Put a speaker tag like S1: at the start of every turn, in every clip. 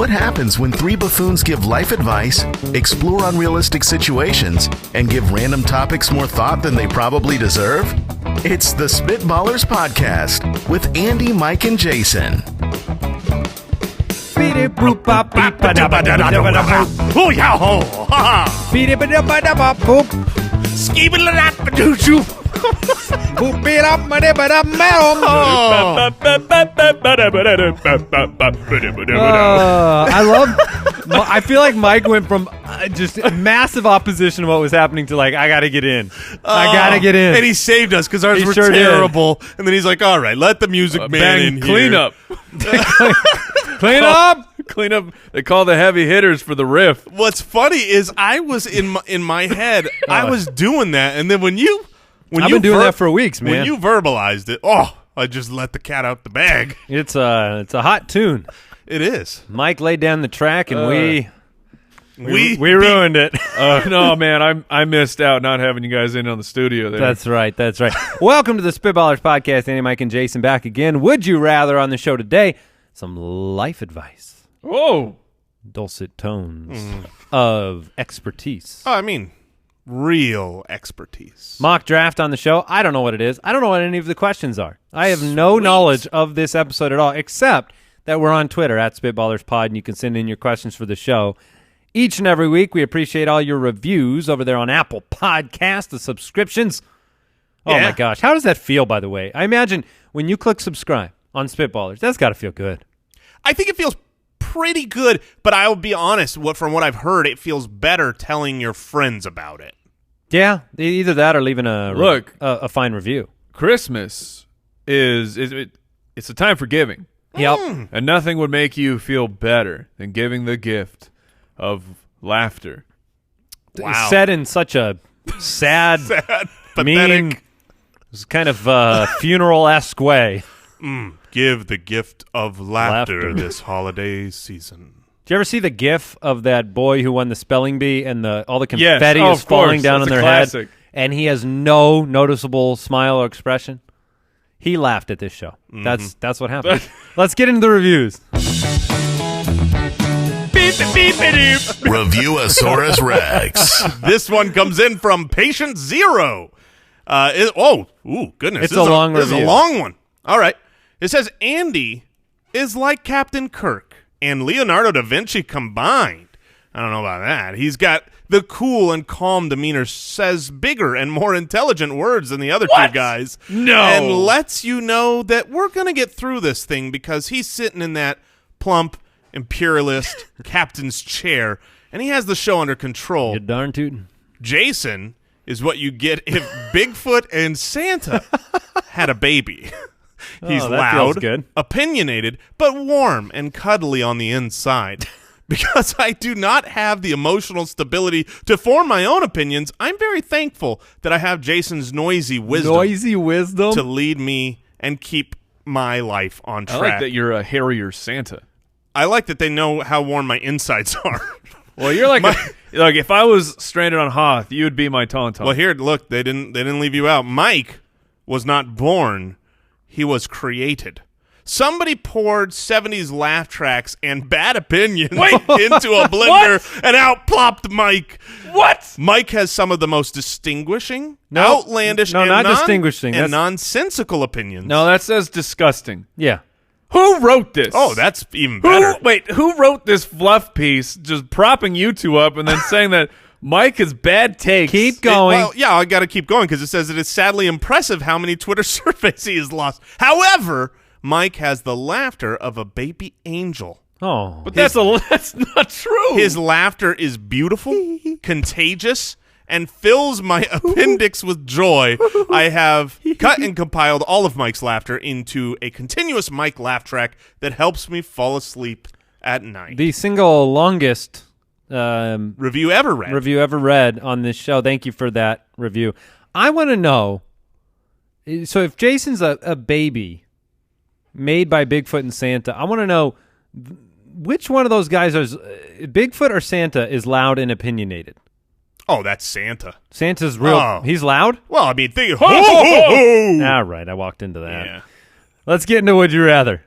S1: What happens when three buffoons give life advice, explore unrealistic situations, and give random topics more thought than they probably deserve? It's the Spitballers Podcast with Andy, Mike, and Jason.
S2: Oh, yeah, ho!
S3: I feel like Mike went from just massive opposition to what was happening to like, I gotta get in. I gotta get in.
S2: And he saved us because ours
S3: He
S2: were
S3: sure did.
S2: terrible. And then he's like, all right, let the music man in
S4: clean
S2: here.
S4: up.
S3: Clean up.
S4: Clean up. They call the heavy hitters for the riff.
S2: What's funny is I was in my head, I was doing that. And then when
S3: I've been doing that for weeks, man.
S2: When you verbalized it, I just let the cat out the bag.
S3: It's a hot tune.
S2: It is.
S3: Mike laid down the track, and we
S2: ruined
S3: it.
S4: No, man, I missed out not having you guys in on the studio there.
S3: That's right. Welcome to the Spitballers Podcast. Andy, Mike, and Jason back again. Would you rather on the show today? Some life advice.
S4: Oh.
S3: Dulcet tones of expertise.
S2: I mean, real expertise.
S3: Mock draft on the show. I don't know what it is. I don't know what any of the questions are. I have no knowledge of this episode at all, except that we're on Twitter at SpitballersPod, and you can send in your questions for the show. Each and every week, we appreciate all your reviews over there on Apple Podcasts, the subscriptions. Oh, my gosh. How does that feel, by the way? I imagine when you click subscribe on Spitballers, that's got to feel good.
S2: I think it feels pretty good, but I will be honest, from what I've heard, it feels better telling your friends about it.
S3: Yeah, either that or leaving a fine review.
S4: Christmas it's a time for giving.
S3: Yep.
S4: And nothing would make you feel better than giving the gift of laughter.
S2: Wow.
S3: Said in such a sad, mean,
S2: pathetic,
S3: kind of funeral-esque way.
S2: Give the gift of laughter
S3: Laughter.
S2: this holiday season.
S3: Did you ever see the GIF of that boy who won the spelling bee and all the confetti
S4: Yes.
S3: is falling
S4: Course.
S3: down
S4: That's
S3: on
S4: a
S3: their
S4: classic.
S3: head, and he has no noticeable smile or expression? He laughed at this show. That's what happened. Let's get into the reviews.
S1: Reviewosaurus Rex.
S2: This one comes in from Patient Zero. Goodness.
S3: It's a long
S2: This is a
S3: review.
S2: long one. All right. It says, Andy is like Captain Kirk and Leonardo da Vinci combined. I don't know about that. He's got the cool and calm demeanor, says bigger and more intelligent words than the other two guys.
S4: No.
S2: And lets you know that we're going to get through this thing because he's sitting in that plump, imperialist captain's chair, and he has the show under control.
S3: You darn tootin'.
S2: Jason is what you get if Bigfoot and Santa had a baby. He's
S3: that feels
S2: loud,
S3: good.
S2: opinionated, but warm and cuddly on the inside. Because I do not have the emotional stability to form my own opinions, I'm very thankful that I have Jason's noisy wisdom to lead me and keep my life on track.
S4: I like that you're a hairier Santa.
S2: I like that they know how warm my insides are.
S4: Well, you're like like if I was stranded on Hoth, you would be my Tauntaun.
S2: Well, here, look, they didn't leave you out. Mike was not born; he was created. Somebody poured 70s laugh tracks and bad opinions into a blender, and out plopped Mike.
S4: What?
S2: Mike has some of the most distinguishing, outlandish,
S3: distinguishing,
S2: and nonsensical opinions.
S4: No, that says disgusting.
S3: Yeah.
S4: Who wrote this?
S2: Oh, that's even better.
S4: Who wrote this fluff piece just propping you two up and then saying that Mike has bad takes?
S3: Keep going.
S2: I got to keep going because it says that it's sadly impressive how many Twitter surveys he has lost. However, Mike has the laughter of a baby angel.
S3: Oh.
S4: But that's not true.
S2: His laughter is beautiful, contagious, and fills my appendix with joy. I have cut and compiled all of Mike's laughter into a continuous Mike laugh track that helps me fall asleep at night.
S3: The single longest
S2: Review ever read
S3: on this show. Thank you for that review. I want to know, so if Jason's a baby made by Bigfoot and Santa, I want to know which one of those guys is Bigfoot or Santa is loud and opinionated.
S2: Oh, that's Santa.
S3: Santa's real.
S2: Oh.
S3: He's loud?
S2: Well, I mean, think of
S3: All right, I walked into that.
S2: Yeah.
S3: Let's get into Would You Rather.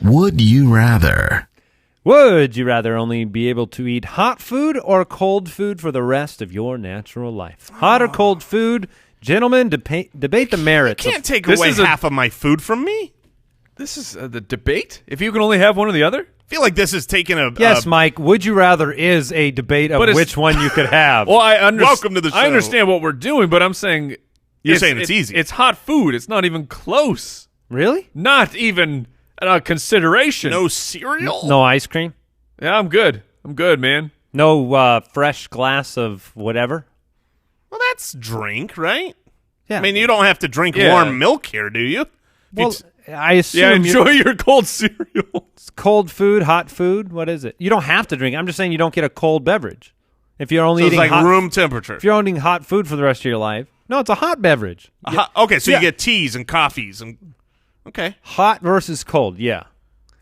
S1: Would you rather?
S3: Would you rather only be able to eat hot food or cold food for the rest of your natural life? Hot or cold food? Gentlemen, debate the merits.
S2: You can't take away half of my food from me.
S4: This is the debate? If you can only have one or the other?
S2: I feel like this is taking a...
S3: Yes, Mike, would you rather is a debate of which one you could have.
S4: Well,
S2: Welcome to the show.
S4: I understand what we're doing, but I'm saying...
S2: You're saying it's easy.
S4: It's hot food. It's not even close.
S3: Really?
S4: Not even a consideration.
S2: No cereal?
S3: No ice cream?
S4: Yeah, I'm good. I'm good, man.
S3: No fresh glass of whatever?
S2: Well, that's drink, right?
S3: Yeah.
S2: I mean, you don't have to drink warm milk here, do you?
S3: Well, I assume
S4: Yeah, enjoy your cold cereal.
S3: it's cold food, hot food. What is it? You don't have to drink. I'm just saying you don't get a cold beverage. If you're only
S2: So it's
S3: eating
S2: like room temperature.
S3: if you're only eating hot food for the rest of your life. No, it's a hot beverage.
S2: Okay, so
S3: Yeah.
S2: you get teas and coffees and okay,
S3: Hot versus cold, yeah.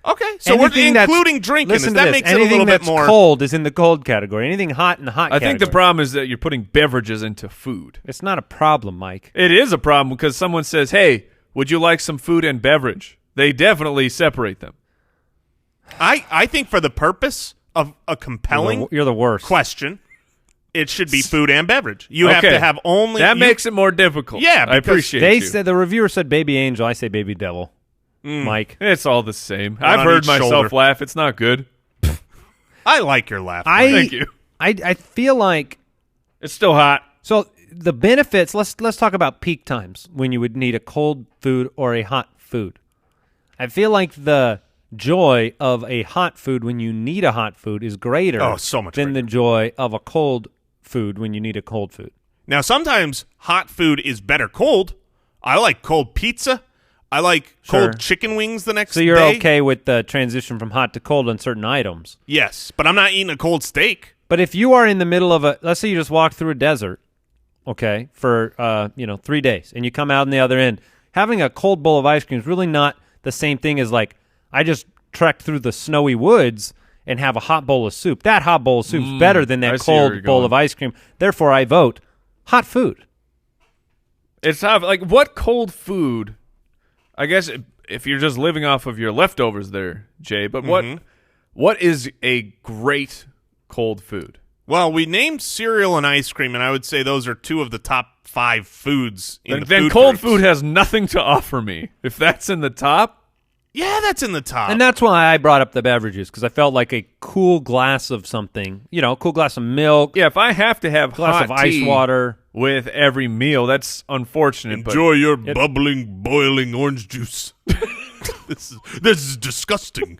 S2: okay. So we're including drinking.
S3: Listen to
S2: That
S3: this.
S2: makes it a
S3: Anything
S2: little bit
S3: that's
S2: more
S3: cold is in the cold category. Anything hot in the hot
S4: I
S3: category.
S4: think the problem is that you're putting beverages into food.
S3: It's not a problem, Mike.
S4: It is a problem because someone says, hey, would you like some food and beverage? They definitely separate them.
S2: I think for the purpose of a compelling
S3: You're the worst.
S2: question, it should be food and beverage. You have
S4: Okay.
S2: to have only
S4: That makes it more difficult.
S2: Yeah,
S4: I
S2: because
S4: appreciate
S3: They
S4: you.
S3: said the reviewer said baby angel. I say baby devil. Mike.
S4: It's all the same.
S2: One
S4: I've
S2: on
S4: heard
S2: each
S4: myself
S2: shoulder.
S4: laugh. It's not good.
S2: I like your laugh.
S4: Thank you.
S3: I feel like
S4: It's still hot.
S3: so the benefits. Let's talk about peak times when you would need a cold food or a hot food. I feel like the joy of a hot food when you need a hot food is greater
S2: so much
S3: than the joy of a cold food when you need a cold food.
S2: Now, sometimes hot food is better cold. I like cold pizza. I like
S3: Sure.
S2: cold chicken wings the next
S3: So you're
S2: day.
S3: okay with the transition from hot to cold on certain items.
S2: Yes, but I'm not eating a cold steak.
S3: But if you are in the middle of let's say you just walk through a desert, okay, for 3 days, and you come out on the other end, having a cold bowl of ice cream is really not the same thing as like I just trekked through the snowy woods and have a hot bowl of soup. That hot bowl of soup is better than
S4: I
S3: that
S4: see where
S3: cold
S4: you're
S3: bowl
S4: going.
S3: of ice cream. Therefore, I vote hot food.
S4: It's tough. Like, what cold food? I guess if you're just living off of your leftovers there, Jay, but what is a great cold food?
S2: Well, we named cereal and ice cream, and I would say those are two of the top 5 foods in the
S4: Then
S2: food
S4: cold
S2: groups.
S4: food has nothing to offer me. If that's in the top,
S2: Yeah, that's in the top.
S3: And that's why I brought up the beverages, because I felt like a cool glass of something, a cool glass of milk,
S4: yeah, if I have to have
S3: glass
S4: hot
S3: of ice
S4: tea
S3: water.
S4: with every meal, that's unfortunate.
S2: Enjoy your bubbling, boiling orange juice. this is disgusting.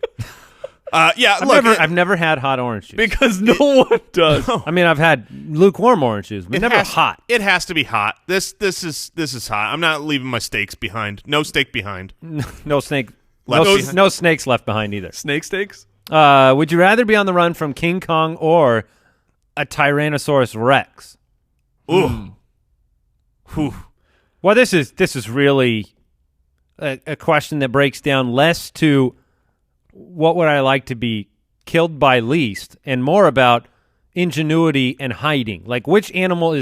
S3: I've never had hot orange juice.
S4: because no one does.
S3: I mean, I've had lukewarm orange juice, but never hot.
S2: It has to be hot. This is hot. I'm not leaving my steaks behind. No steak behind.
S3: No snake.
S2: Left
S3: No,
S2: behind.
S3: no snakes left behind either.
S4: Snake steaks?
S3: Would you rather be on the run from King Kong or a Tyrannosaurus Rex?
S2: Ooh. Whew.
S3: Well, this is really a question that breaks down less to what would I like to be killed by least, and more about ingenuity and hiding. Like, which animal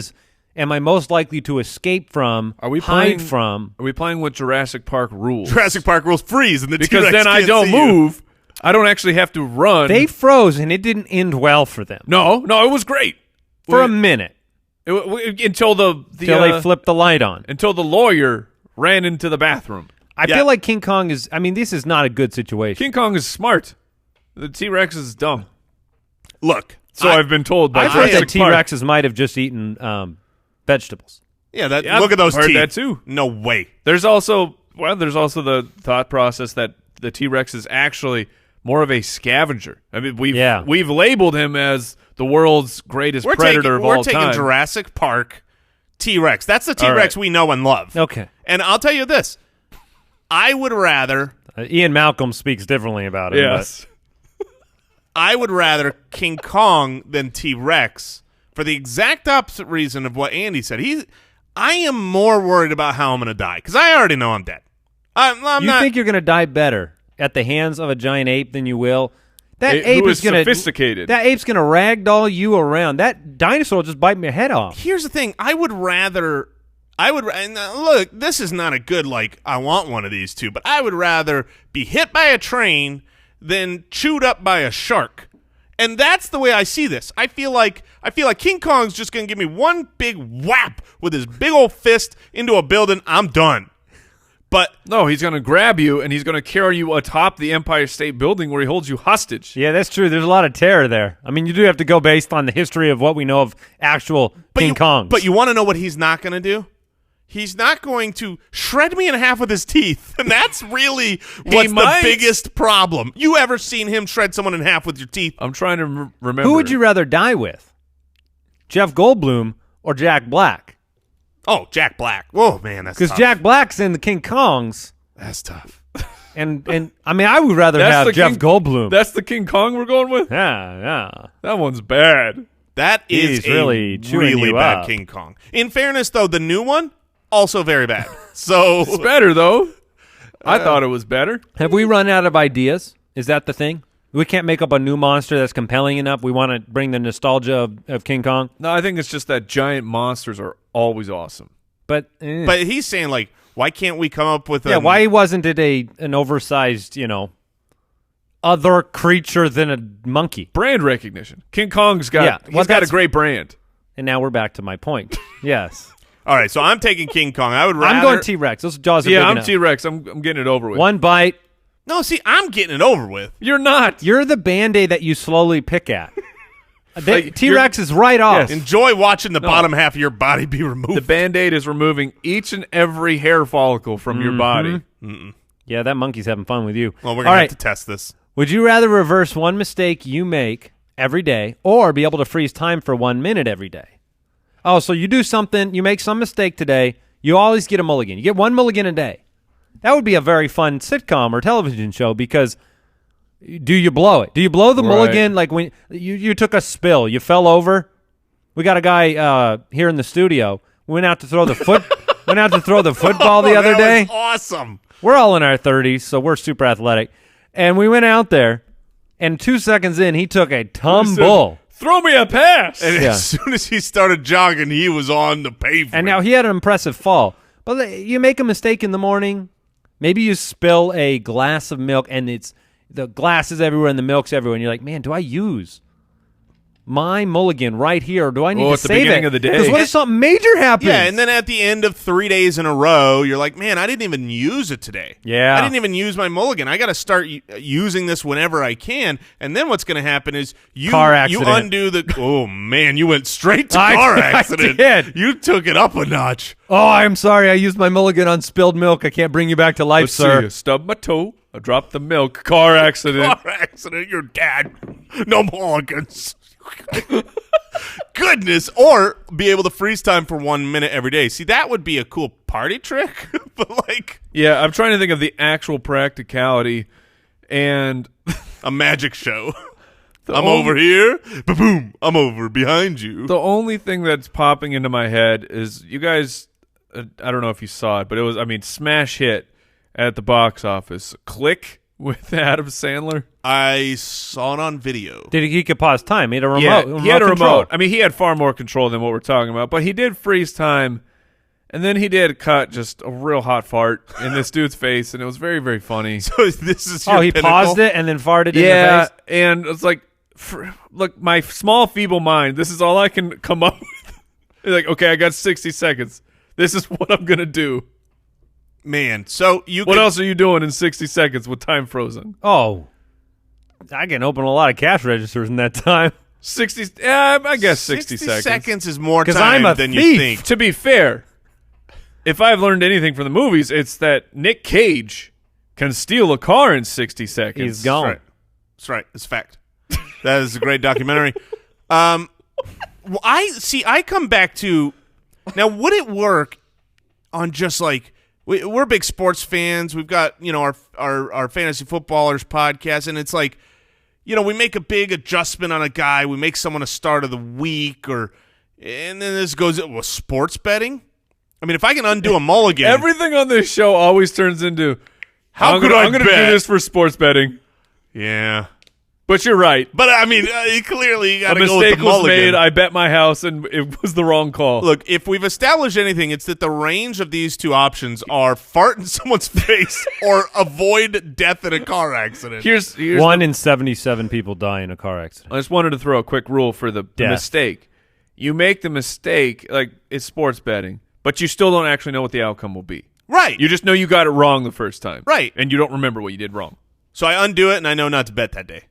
S3: am I most likely to escape from,
S4: Are we
S3: hide
S4: playing-
S3: from?
S4: Are we playing with Jurassic Park rules?
S2: Jurassic Park rules freeze, and the
S4: Because
S2: T-Rex
S4: then I
S2: can't
S4: don't
S2: see you.
S4: move. I don't actually have to run.
S3: They froze, and it didn't end well for them
S4: No, it was great.
S3: for a minute
S4: Until
S3: until they flipped the light on.
S4: until the lawyer ran into the bathroom.
S3: I feel like King Kong is. I mean, this is not a good situation.
S4: King Kong is smart. The T-Rex is dumb.
S2: Look,
S4: So I've been told by
S3: I've heard that
S4: Jurassic Park.
S3: T-Rexes might have just eaten vegetables.
S2: yeah,
S4: Yeah,
S2: look at those
S4: I've heard
S2: teeth.
S4: that too.
S2: No way.
S4: There's also the thought process that the T-Rex is actually more of a scavenger. I mean, we've labeled him as the world's greatest predator of all
S2: We're taking
S4: time.
S2: Jurassic Park T-Rex. That's the T-Rex
S4: right.
S2: we know and love.
S3: Okay.
S2: And I'll tell you this. I would rather
S3: Ian Malcolm speaks differently about it.
S4: Yes.
S2: King Kong than T-Rex for the exact opposite reason of what Andy said. I am more worried about how I'm going to die because I already know I'm dead. I'm
S3: You
S2: not.
S3: think you're going to die better at the hands of a giant ape than you will? That
S4: Who
S3: ape
S4: is
S3: is going to
S4: sophisticated.
S3: That ape's going to ragdoll you around. That dinosaur will just bite your head off.
S2: Here's the thing. I would rather I would, and look, this is not a good, like, I want one of these two, but I would rather be hit by a train than chewed up by a shark. And that's the way I see this. I feel like King Kong's just going to give me one big whap with his big old fist into a building. I'm done. But
S4: no, he's going to grab you and he's going to carry you atop the Empire State Building where he holds you hostage.
S3: Yeah, that's true. There's a lot of terror there. I mean, you do have to go based on the history of what we know of actual King Kongs.
S2: But you want to know what he's not going to do? He's not going to shred me in half with his teeth. And that's really what's the biggest problem. You ever seen him shred someone in half with your teeth?
S4: I'm trying to remember.
S3: Who would you rather die with? Jeff Goldblum or Jack Black?
S2: Oh, Jack Black. Oh, man, that's tough.
S3: Because Jack Black's in the King Kongs.
S2: That's tough.
S3: And I mean, I would rather have Jeff Goldblum.
S4: That's the King Kong we're going with?
S3: Yeah.
S4: That one's bad.
S2: That is
S3: really
S2: bad
S3: up.
S2: King Kong. In fairness, though, the new one, also very bad. So
S4: it's better, though. I thought it was better.
S3: Have we run out of ideas? Is that the thing? We can't make up a new monster that's compelling enough. We want to bring the nostalgia of King Kong.
S4: No, I think it's just that giant monsters are always awesome.
S2: But he's saying, like, why can't we come up with
S3: why wasn't it an oversized, other creature than a monkey?
S4: Brand recognition. King Kong's got he's got a great brand.
S3: And now we're back to my point. Yes.
S2: All right, so I'm taking King Kong. I would rather.
S3: I'm going T-Rex. Those jaws are big enough.
S4: T-Rex. I'm getting it over with.
S3: One bite.
S2: No, see, I'm getting it over with.
S4: You're not.
S3: You're the Band-Aid that you slowly pick at. T-Rex is right off.
S2: Yes. Enjoy watching the bottom half of your body be removed.
S4: The Band-Aid is removing each and every hair follicle from your body.
S2: Mm-mm.
S3: Yeah, that monkey's having fun with you.
S2: Well, we're going to have to test this.
S3: Would you rather reverse one mistake you make every day or be able to freeze time for 1 minute every day? Oh, so you do something, you make some mistake today, you always get a mulligan. You get one mulligan a day. That would be a very fun sitcom or television show because do you blow it? Do you blow the mulligan like when you took a spill, you fell over? We got a guy here in the studio. Went out to throw the football the other day.
S2: Was awesome.
S3: We're all in our 30s, so we're super athletic. And we went out there, and 2 seconds in, he took a tumble.
S4: Throw me a pass.
S2: And as soon as he started jogging, he was on the pavement.
S3: And now he had an impressive fall. But you make a mistake in the morning. Maybe you spill a glass of milk, and the glass is everywhere and the milk's everywhere. And you're like, man, do I use my mulligan right here, or do I need to save it? Because what if something major happens?
S2: Yeah, and then at the end of 3 days in a row, you're like, man, I didn't even use it today.
S3: Yeah.
S2: I didn't even use my mulligan. I got to start using this whenever I can. And then what's going to happen is you undo the – oh, man, you went straight to car accident.
S3: I did.
S2: You took it up a notch.
S3: Oh, I'm sorry. I used my mulligan on spilled milk. I can't bring you back to life, sir.
S4: See, stub my toe. I dropped the milk. Car accident.
S2: Car accident. You're dead. No mulligans. Goodness. Or be able to freeze time for 1 minute every day. See, that would be a cool party trick. But
S4: yeah, I'm trying to think of the actual practicality and
S2: a magic show. Over here, boom, I'm over behind you.
S4: The only thing that's popping into my head is you guys, I don't know if you saw it, but smash hit at the box office. Click with Adam Sandler.
S2: I saw it on video.
S3: He could pause time? He had a remote.
S4: Yeah, he had a remote. I mean, he had far more control than what we're talking about, but he did freeze time, and then he did cut just a real hot fart in this dude's face, and it was very, very funny.
S2: So this is your pinnacle?
S3: Paused it and then farted in the face?
S4: Yeah, and it's like, look, my small, feeble mind, this is all I can come up with. It's like, okay, I got 60 seconds. This is what I'm going to do.
S2: Man, so
S4: what else are you doing in 60 seconds with time frozen?
S3: Oh, I can open a lot of cash registers in that time.
S4: 60, yeah, I guess 60 seconds.
S2: 60 seconds is more time than
S3: thief.
S2: You think.
S4: To be fair, if I've learned anything from the movies, it's that Nick Cage can steal a car in 60 seconds.
S3: He's gone.
S2: That's right. It's fact. That is a great documentary. I come back to, now would it work on just like, we're big sports fans. We've got, our fantasy footballers podcast, and it's like, we make a big adjustment on a guy. We make someone a start of the week, and then this goes with sports betting. I mean, if I can undo a mulligan,
S4: everything on this show always turns into
S2: I'm going to
S4: do this for sports betting.
S2: Yeah.
S4: But you're right.
S2: But I mean, clearly you got
S4: A
S2: to go with
S4: mistake
S2: the
S4: was
S2: mulligan.
S4: made. I bet my house, and it was the wrong call.
S2: Look, if we've established anything, it's that the range of these two options are fart in someone's face or avoid death in a car accident.
S4: Here's
S3: 1 in 77 people die in a car accident.
S4: I just wanted to throw a quick rule for the mistake. You make the mistake, like it's sports betting, but you still don't actually know what the outcome will be.
S2: Right.
S4: You just know you got it wrong the first time.
S2: Right.
S4: And you don't remember what you did wrong.
S2: So I undo it, and I know not to bet that day.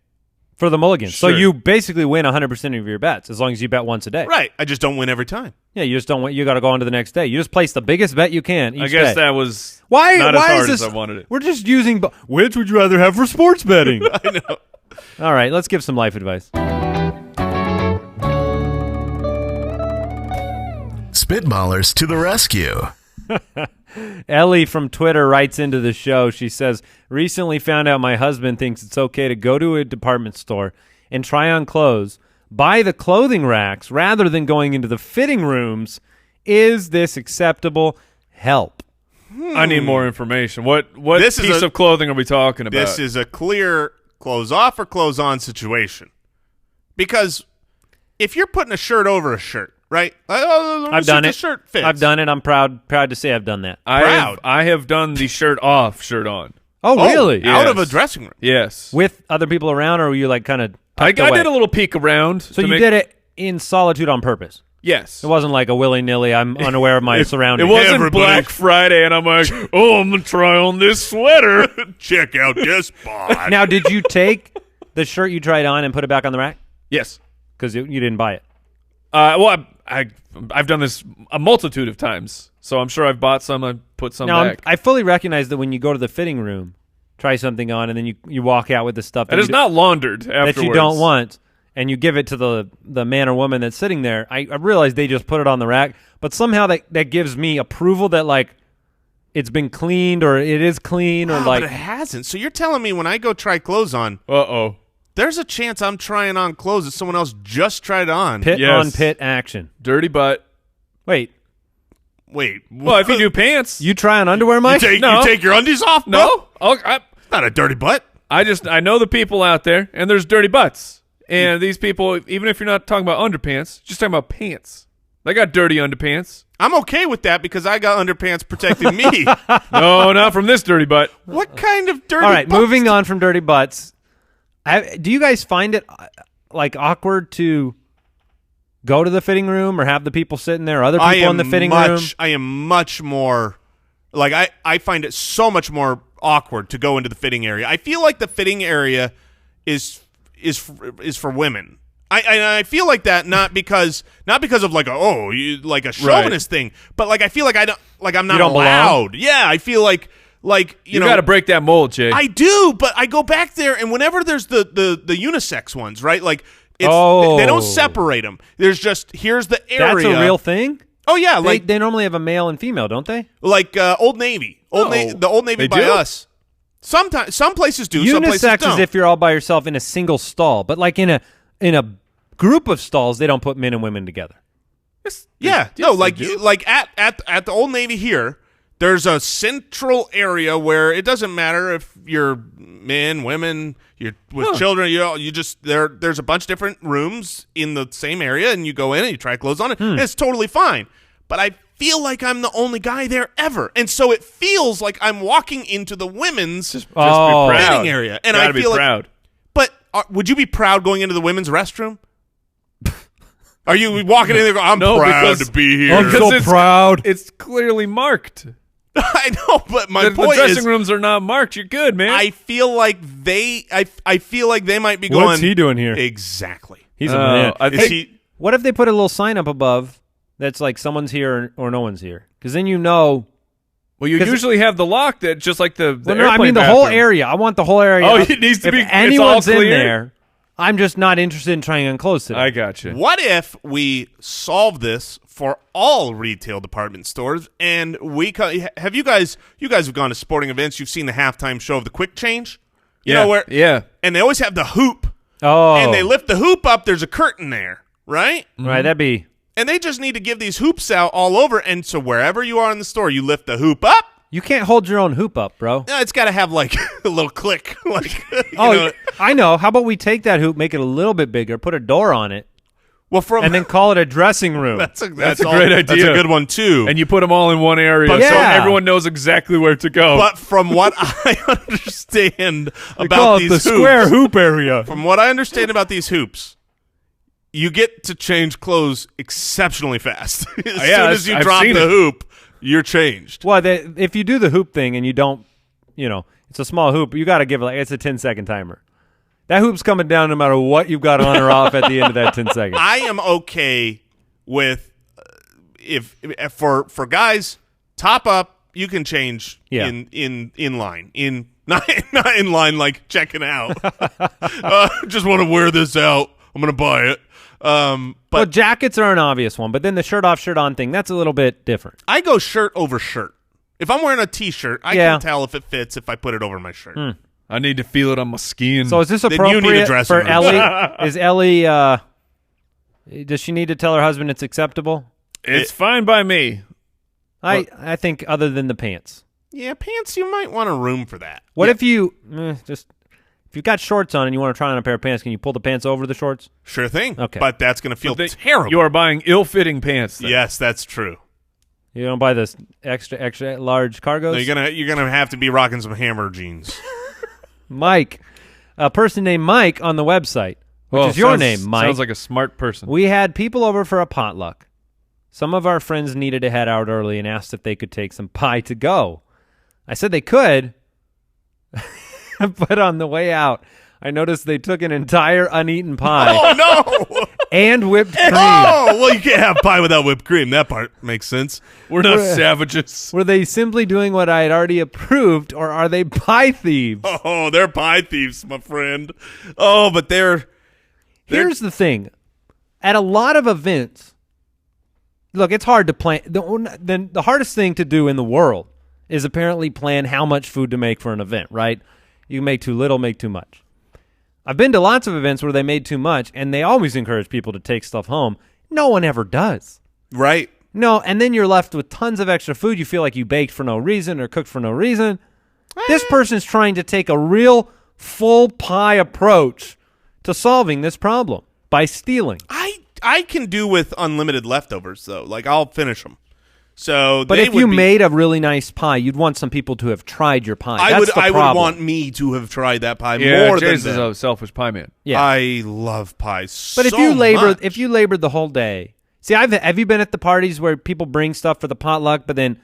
S3: For the mulligan.
S4: Sure.
S3: So you basically win 100% of your bets as long as you bet once a day.
S2: Right. I just don't win every time.
S3: Yeah, you just don't win. You got to go on to the next day. You just place the biggest bet you can each
S4: I guess
S3: day.
S4: that was
S3: Why
S4: not as hard
S3: is this?
S4: as I wanted it.
S3: We're just using. Which would you rather have for sports betting?
S2: I know.
S3: All right, let's give some life advice.
S1: Spitballers to the rescue.
S3: Ellie from Twitter writes into the show. She says, recently found out my husband thinks it's okay to go to a department store and try on clothes, buy the clothing racks rather than going into the fitting rooms. Is this acceptable? Help.
S4: I need more information. What
S2: This is
S4: piece of clothing are we talking about?
S2: This is a clear clothes off or clothes on situation. Because if you're putting a shirt over a shirt, right?
S3: I've done
S2: The
S3: it.
S2: shirt fits.
S3: I've done it. I'm proud to say I've done that.
S2: proud.
S4: I have done the shirt off, shirt on.
S3: Oh, really?
S4: yeah.
S2: Out
S4: Yes.
S2: of a dressing room.
S4: Yes.
S3: With other people around, or were you like kind of
S4: I did a little peek around.
S3: So you did it in solitude on purpose.
S4: Yes.
S3: It wasn't like a willy-nilly, I'm unaware of my surroundings.
S4: It wasn't
S2: Everybody-
S4: Black Friday, and I'm like, oh, I'm going to try on this sweater.
S2: Check out this spot.
S3: Now, did you take the shirt you tried on and put it back on the rack?
S4: Yes.
S3: Because you didn't buy it.
S4: Well, I've done this a multitude of times, so I'm sure I've bought some and put some
S3: Now,
S4: back.
S3: I fully recognize that when you go to the fitting room, try something on, and then you walk out with the stuff
S4: and it's not laundered afterwards.
S3: that you don't want, and you give it to the man or woman that's sitting there. I realize they just put it on the rack, but somehow that gives me approval that, like, it's been cleaned or it is clean or like
S2: but it hasn't. So you're telling me when I go try clothes on,
S4: Uh-oh.
S2: there's a chance I'm trying on clothes that someone else just tried on.
S3: pit
S4: Yes.
S3: on pit action.
S4: Dirty butt.
S3: Wait,
S2: Wait.
S4: Well, if you do pants.
S3: you try on underwear,
S2: you
S3: Mike?
S2: take,
S4: No.
S2: you take your undies off, bro?
S4: No. Oh,
S2: Not a dirty butt.
S4: I know the people out there, and there's dirty butts. And these people, even if you're not talking about underpants, just talking about pants. They got dirty underpants.
S2: I'm okay with that because I got underpants protecting me.
S4: No, not from this dirty butt.
S2: What kind of dirty
S3: All right,
S2: butts?
S3: moving on from dirty butts. Do you guys find it like awkward to go to the fitting room or have the people sitting there, or other people in the fitting room?
S2: I am much more like I find it so much more awkward to go into the fitting area. I feel like the fitting area is for women. I feel like that not because of like a chauvinist thing, but like I feel like I'm not
S3: don't belong?
S2: allowed. Yeah, I feel like
S4: You
S2: know
S4: got to break that mold, Jay.
S2: I do, but I go back there, and whenever there's the unisex ones, right? Like, they don't separate them. There's just here's the area.
S3: That's a real thing?
S2: Oh yeah, like
S3: They normally have a male and female, don't they?
S2: Old Navy, the Old Navy
S4: They
S2: by
S4: do?
S2: us. Sometimes some places do, some places
S3: Unisex
S2: don't.
S3: is if you're all by yourself in a single stall, but like in a group of stalls, they don't put men and women together.
S2: Yeah,
S4: Yes,
S2: no,
S4: they do.
S2: like at the Old Navy here, there's a central area where it doesn't matter if you're men, women, you're with children. You just there's a bunch of different rooms in the same area, and you go in and you try clothes on it. And it's totally fine. But I feel like I'm the only guy there ever, and so it feels like I'm walking into the women's
S4: Just be
S3: Oh.
S4: proud.
S2: fitting area, and
S4: Gotta
S2: I
S4: be
S2: feel like.
S4: proud.
S2: But would you be proud going into the women's restroom? Are you walking in there going, I'm
S4: No,
S2: proud
S4: because-
S2: to be here?
S3: I'm so
S4: it's-
S3: proud.
S4: It's clearly marked.
S2: I know, but my
S4: The
S2: point
S4: dressing
S2: is,
S4: rooms are not marked. You're good, man.
S2: I feel like I feel like they might be going.
S3: What's he doing here?
S2: Exactly.
S3: He's a man.
S4: I
S2: Is
S4: think
S2: he?
S3: What if they put a little sign up above that's like someone's here or no one's here? Because then you know.
S4: well, you
S3: 'cause-
S4: usually have the lock that just like the
S3: Well, no, I
S4: airplane
S3: mean the whole
S4: bathroom.
S3: area. I want the whole area.
S4: Oh, it needs to
S3: if
S4: be- it's
S3: anyone's
S4: all
S3: in
S4: clear?
S3: there, I'm just not interested in trying on clothes today.
S4: I got you.
S2: What if we solve this for all retail department stores? And have you guys have gone to sporting events? You've seen the halftime show of the Quick Change. You know where?
S4: Yeah.
S2: And they always have the hoop.
S3: Oh,
S2: And they lift the hoop up. There's a curtain there, right?
S3: right. That'd be.
S2: And they just need to give these hoops out all over. And so wherever you are in the store, you lift the hoop up.
S3: You can't hold your own hoop up, bro.
S2: No, it's got to have like a little click. Like,
S3: I know. How about we take that hoop, make it a little bit bigger, put a door on it,
S2: and
S3: then call it a dressing room.
S2: that's a
S4: great idea.
S2: That's a good one too.
S4: And you put them all in one area,
S3: But
S4: so
S3: yeah.
S4: everyone knows exactly where to go.
S2: But from what I understand
S3: They
S2: about
S3: call it
S2: these
S3: the
S2: hoops,
S3: square hoop area.
S2: from what I understand about these hoops, you get to change clothes exceptionally fast. As soon as you
S4: I've
S2: drop
S4: seen
S2: the
S4: it.
S2: hoop, you're changed.
S3: Well, if you do the hoop thing and you don't, it's a small hoop, you got to give it it's a 10-second timer. That hoop's coming down no matter what you've got on or off at the end of that 10 seconds.
S2: I am okay with if for guys, top up, you can change in line. Not in line like checking out. Just want to wear this out. I'm going to buy it.
S3: But jackets are an obvious one, but then the shirt off, shirt on thing, that's a little bit different.
S2: I go shirt over shirt. If I'm wearing a T-shirt, I can tell if it fits if I put it over my shirt.
S4: I need to feel it on my skin.
S3: So is this
S2: you need a
S3: appropriate
S2: dressing
S3: for
S2: room.
S3: Ellie? Is Ellie, does she need to tell her husband it's acceptable?
S4: it's fine by me.
S3: I think other than the pants.
S2: Yeah, pants, you might want a room for that.
S3: What if you, if you've got shorts on and you want to try on a pair of pants, can you pull the pants over the shorts?
S2: Sure thing.
S3: Okay.
S2: But that's going to feel terrible.
S4: You are buying ill-fitting pants. Then.
S2: Yes, that's true.
S3: You don't buy this extra large cargos?
S2: No, you're gonna have to be rocking some Hammer jeans.
S3: Mike, a person named Mike on the website, which is your name, Mike.
S4: Sounds like a smart person.
S3: We had people over for a potluck. Some of our friends needed to head out early and asked if they could take some pie to go. I said they could, but on the way out, I noticed they took an entire uneaten pie
S2: Oh no!
S3: and whipped cream.
S2: Oh well, you can't have pie without whipped cream. That part makes sense.
S4: We're not savages.
S3: Were they simply doing what I had already approved, or are they pie thieves?
S2: Oh, they're pie thieves, my friend. Oh, but they're
S3: Here's the thing. At a lot of events, look, it's hard to plan. The hardest thing to do in the world is apparently plan how much food to make for an event, right? You make too little, make too much. I've been to lots of events where they made too much, and they always encourage people to take stuff home. No one ever does.
S2: right.
S3: No, and then you're left with tons of extra food. You feel like you baked for no reason or cooked for no reason. This person's trying to take a real full pie approach to solving this problem by stealing.
S2: I can do with unlimited leftovers though. Like I'll finish them. So,
S3: But if you made a really nice pie, you'd want some people to have tried your pie.
S2: I would
S3: problem.
S2: want me to have tried that pie
S4: Yeah,
S2: more
S4: Jace
S2: than
S4: is
S2: them.
S4: a selfish pie man.
S3: Yeah.
S2: I love pies.
S3: But
S2: so
S3: if you labored the whole day, see, have you been at the parties where people bring stuff for the potluck, but then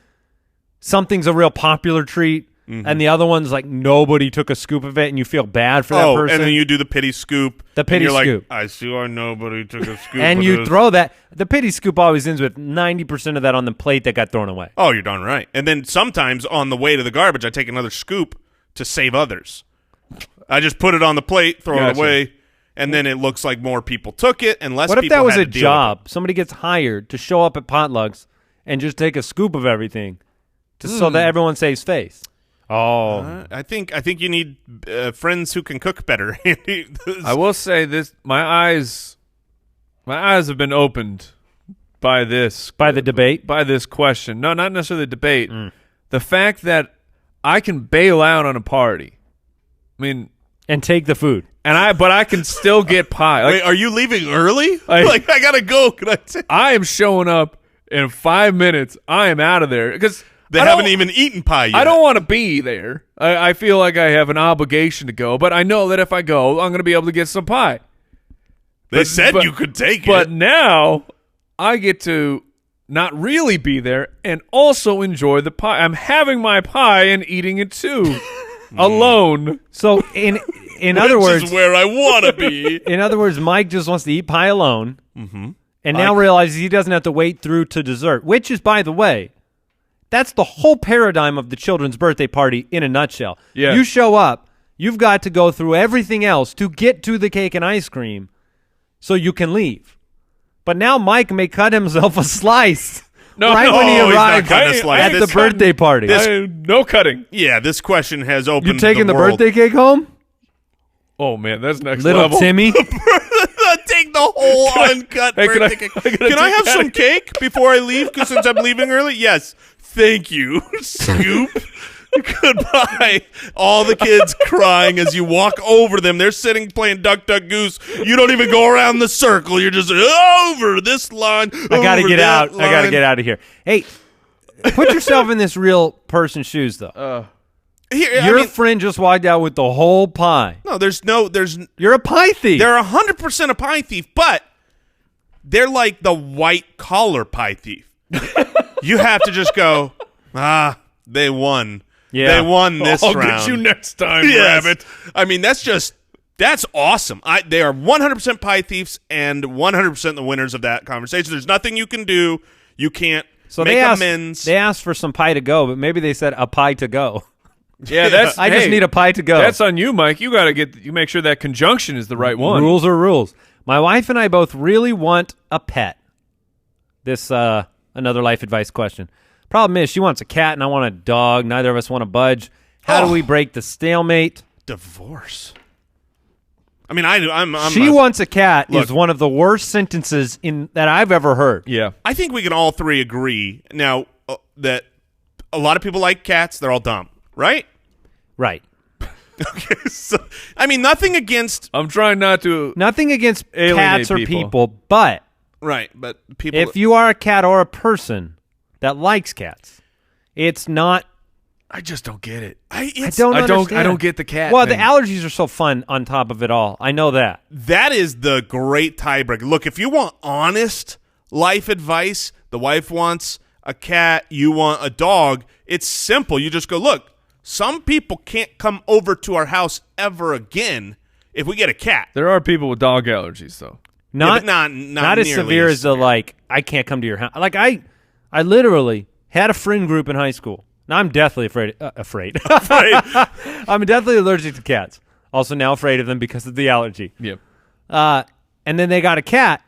S3: something's a real popular treat, and the other one's like nobody took a scoop of it, and you feel bad for that person.
S2: and then you do the pity scoop.
S3: The pity
S2: and you're
S3: scoop.
S2: Like, I swear nobody took a scoop.
S3: and
S2: of
S3: you
S2: this.
S3: throw that. The pity scoop always ends with 90% of that on the plate that got thrown away.
S2: Oh, you're darn right. And then sometimes on the way to the garbage, I take another scoop to save others. I just put it on the plate, throw it
S4: Gotcha.
S2: away, and then it looks like more people took it and less
S3: What
S2: people
S3: if that was
S2: had
S3: a
S2: to deal with
S3: job? Somebody gets hired to show up at potlucks and just take a scoop of everything, so that everyone saves face. Oh,
S2: it. I think you need friends who can cook better.
S4: I will say this: my eyes have been opened by this,
S3: by the debate.
S4: by this question. No, not necessarily the debate. The fact that I can bail out on a party. I mean,
S3: And take the food.
S4: but I can still get pie. Like,
S2: Wait, are you leaving early?
S4: I
S2: gotta go. Can I take?
S4: I am showing up in 5 minutes. I am out of there because
S2: They haven't even eaten pie yet.
S4: I don't want to be there. I feel like I have an obligation to go, but I know that if I go, I'm going to be able to get some pie.
S2: They said you could take
S4: But
S2: it.
S4: now I get to not really be there and also enjoy the pie. I'm having my pie and eating it too, alone.
S3: So in other
S2: Which
S3: words,
S2: is where I want to be.
S3: in other words, Mike just wants to eat pie alone, and now realizes he doesn't have to wait through to dessert. Which is, by the way, that's the whole paradigm of the children's birthday party in a nutshell.
S4: Yeah.
S3: You show up, you've got to go through everything else to get to the cake and ice cream, so you can leave. But now Mike may cut himself a slice
S4: No,
S3: right
S4: no,
S3: when he
S2: he's not
S3: arrives
S2: cutting a slice.
S3: at the
S2: This-
S3: birthday party.
S4: No cutting.
S2: Yeah, this question has opened.
S3: You taking the
S2: world.
S3: birthday cake home,
S4: Oh man, that's next
S3: little
S4: level.
S3: Timmy?
S2: Take the whole uncut
S4: Hey,
S2: birthday cake. Can I have some cake before I leave? Because since I'm leaving early, yes. Thank you, Scoop. Goodbye. All the kids crying as you walk over them. They're sitting playing Duck, Duck, Goose. You don't even go around the circle. You're just over this line.
S3: I got to get out. I got to get out of here. Hey, put yourself in this real person's shoes, though. Your friend just walked out with the whole pie.
S2: No,
S3: You're a pie thief.
S2: They're 100% a pie thief, but they're like the white collar pie thief. You have to just go, they won.
S3: Yeah.
S2: They won this
S4: I'll
S2: round.
S4: get you next time,
S2: Yes.
S4: Rabbit.
S2: I mean, that's awesome. They are 100% pie thieves and 100% the winners of that conversation. There's nothing you can do. You can't make amends.
S3: They asked for some pie to go, but maybe they said a pie to go.
S4: Yeah,
S3: I just need a pie to go.
S4: That's on you, Mike. You got to make sure that conjunction is the right one.
S3: Rules are rules. My wife and I both really want a pet. This another life advice question. Problem is, she wants a cat and I want a dog. Neither of us want to budge. How do we break the stalemate?
S2: Divorce. I mean, I'm
S3: she wants a cat is one of the worst sentences that I've ever heard.
S4: Yeah.
S2: I think we can all three agree now that a lot of people like cats. They're all dumb, right?
S3: Right.
S2: Okay. So, I mean, nothing against
S4: Nothing
S3: against
S4: alienate
S3: cats or people, but
S2: right, but people.
S3: if you are a cat or a person that likes cats, it's not.
S4: I just don't get it.
S3: I don't understand.
S4: I don't get the cat.
S3: Well,
S4: thing.
S3: the allergies are so fun on top of it all. I know that.
S2: That is the great tiebreaker. Look, if you want honest life advice, the wife wants a cat, you want a dog. It's simple. You just go, look, some people can't come over to our house ever again if we get a cat.
S4: There are people with dog allergies, though.
S2: Not
S3: as severe as the I can't come to your house. Like I literally had a friend group in high school. Now I'm deathly afraid. I'm deathly allergic to cats. Also now afraid of them because of the allergy.
S4: Yep.
S3: And then they got a cat,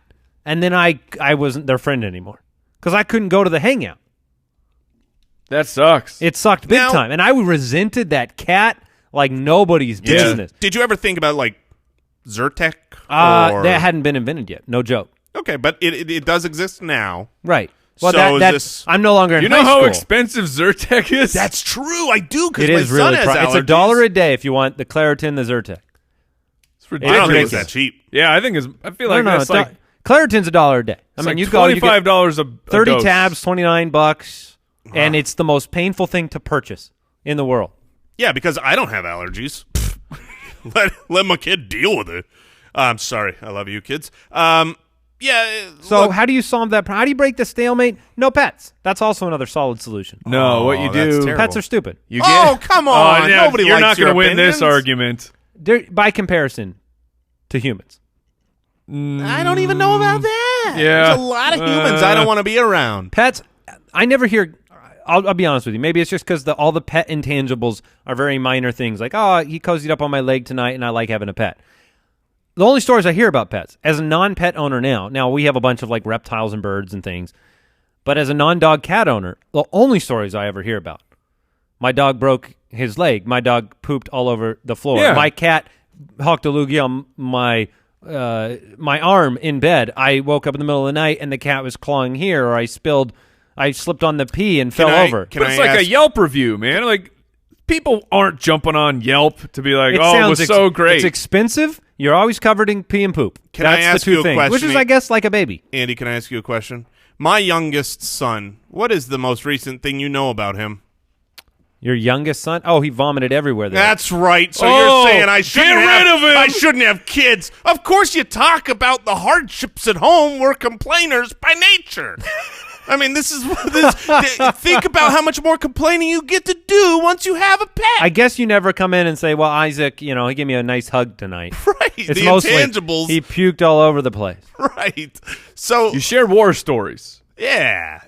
S3: and then I wasn't their friend anymore because I couldn't go to the hangout.
S4: That sucks.
S3: It sucked big time, and I resented that cat like nobody's business.
S2: Did you ever think about like Zyrtec?
S3: That hadn't been invented yet. No joke.
S2: Okay, but it does exist now.
S3: Right. Well,
S2: So
S3: I'm no longer in
S4: You
S3: high
S4: know how
S3: school.
S4: expensive Zyrtec is?
S2: That's true. I do because
S3: It
S2: my
S3: is
S2: son
S3: really
S2: has
S3: It's
S2: allergies.
S3: $1 a day if you want the Claritin, the Zyrtec.
S4: It's
S2: I
S4: ridiculous.
S2: don't think it's that cheap.
S4: Yeah, I feel like that's like
S3: Claritin's $1 a day. I mean,
S4: like
S3: you go, you get
S4: $25 a
S3: 30
S4: dose.
S3: tabs, $29, and it's the most painful thing to purchase in the world.
S2: Yeah, because I don't have allergies. let my kid deal with it. I'm sorry. I love you, kids. Yeah.
S3: So
S2: look,
S3: how do you solve that problem? How do you break the stalemate? No pets. That's also another solid solution.
S4: No, what you
S2: that's
S4: do?
S2: terrible.
S3: Pets are stupid.
S4: You
S2: come on.
S4: yeah,
S2: Nobody
S4: you're
S2: likes
S4: not
S2: your
S4: gonna win this
S2: opinions.
S4: argument.
S3: By comparison to humans.
S2: I don't even know about that.
S4: Yeah.
S2: There's a lot of humans I don't want to be around.
S3: Pets, I never hear. I'll be honest with you. Maybe it's just because all the pet intangibles are very minor things. Like, oh, he cozied up on my leg tonight, and I like having a pet. The only stories I hear about pets, as a non-pet owner now we have a bunch of like reptiles and birds and things, but as a non-dog cat owner, the only stories I ever hear about, my dog broke his leg, my dog pooped all over the floor,
S4: Yeah.
S3: my cat hawked a loogie on my arm in bed. I woke up in the middle of the night and the cat was clawing here, or I slipped on the pee and fell over.
S4: But it's like a Yelp review, man. Like, people aren't jumping on Yelp to be like, it was so great.
S3: It's expensive. You're always covered in pee and poop.
S2: Can I
S3: That's
S2: ask
S3: the two
S2: you a
S3: things,
S2: question?
S3: which is, I guess, like a baby.
S2: Andy, can I ask you a question? My youngest son, what is the most recent thing you know about him?
S3: Your youngest son? Oh, he vomited everywhere there.
S2: That's right. So
S4: Oh,
S2: you're saying I shouldn't
S4: get rid of him.
S2: I shouldn't have kids. Of course you talk about the hardships at home. We're complainers by nature. I mean, think about how much more complaining you get to do once you have a pet.
S3: I guess you never come in and say, well, Isaac, he gave me a nice hug tonight.
S2: Right.
S3: It's
S2: the
S3: mostly
S2: intangibles.
S3: he puked all over the place.
S2: Right. So
S4: You share war stories.
S2: yeah.